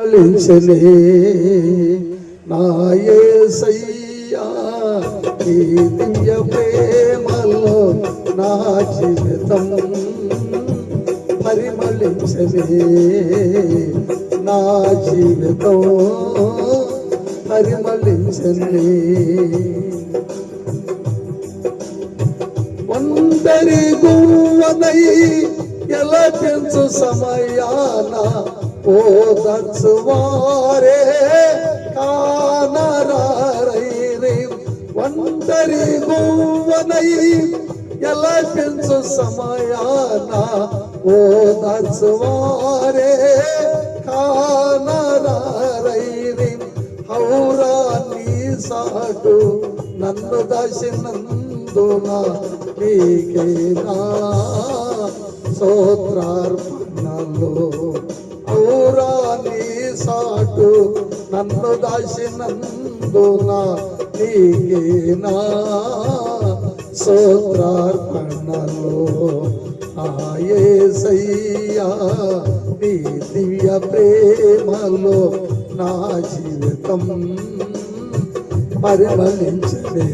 ఫలించలే నా యేసయ్యా ఈ దివ్య ప్రేమలో నా జీవితం పరిమళించలే నా జీవితం పరిమళించలే ఒంటరి గువ్వనై ఎలా పెంచు సమయాన ఓదచ్చువారే కానరారైరే ఒంటరి గువ్వనై ఎలా పెంచు సమయాన ఓదచ్చువారే కానరారైరే హౌరా నీ సాటు నన్ను దాసినందున నీకేనా స్తోత్రార్పణలో ఔరా నీ సాటు నన్ను దాసినందున నీకేనా స్తోత్రార్పణలో యేసయ్యా నీ దివ్య ప్రేమలో నా జీవితం పరిమళించలే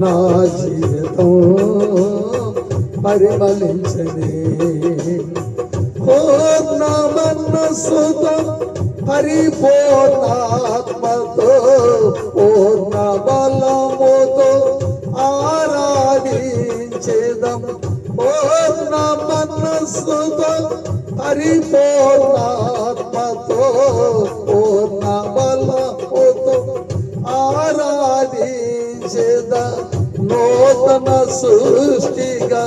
నా జీవితం పరిమళించలే పూర్ణ మనస్సుతో పరిపూర్ణాత్మతో పూర్ణ బలముతో ఆరాధించేదం పూర్ణ మనస్సుతో పరిపూర్ణాత్మతో పూర్ణ బలముతో ఆరాధించేద నూతన సృష్టిగా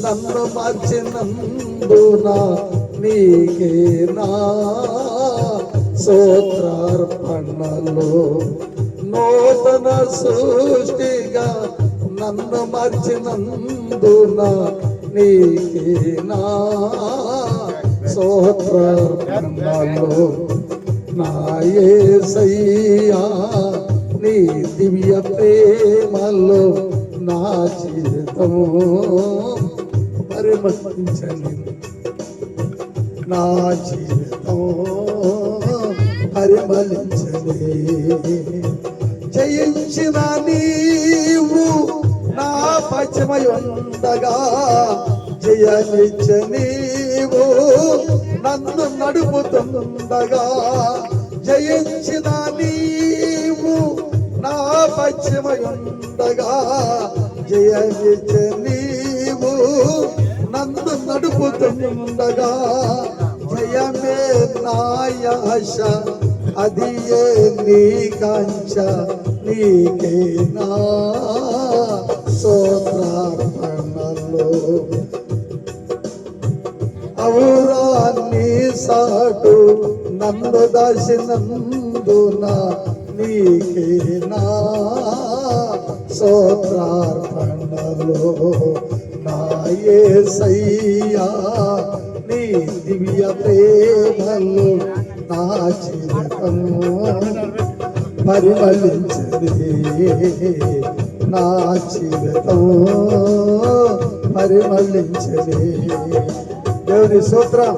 నన్ను మార్చినందున నీకేనా స్తోత్రార్పణలో నూతన సృష్టిగా నన్ను మార్చినందున నీకేనా స్తోత్రార్పణలో నా యేసయ్యా నీ దివ్య ప్రేమలో నా జీవితం పరిమళించలే నా జీవితం పరిమళించలే జయించిన నీవు నా పశ్చిమై ఉండగా జయనిచ్చ నీవు నన్ను నడుపుతుండగా జయించిన నీవు నా పశ్చిమై ఉండగా జయనిచ్చ నీవు నన్ను నడుపుతుండగా జయమే నాయాశ అది ఏ నీ కాంక్ష నీకేనా స్తోత్రార్పణలో ఔరా నీ సాటు నన్ను దాసినందున నీకేనా స్తోత్రార్పణలో నా యేసయ్యా నీ దివ్య ప్రేమలో నా జీవితం పరిమళించలే నా జీవితం పరిమళించలే దేవుని స్తోత్రం.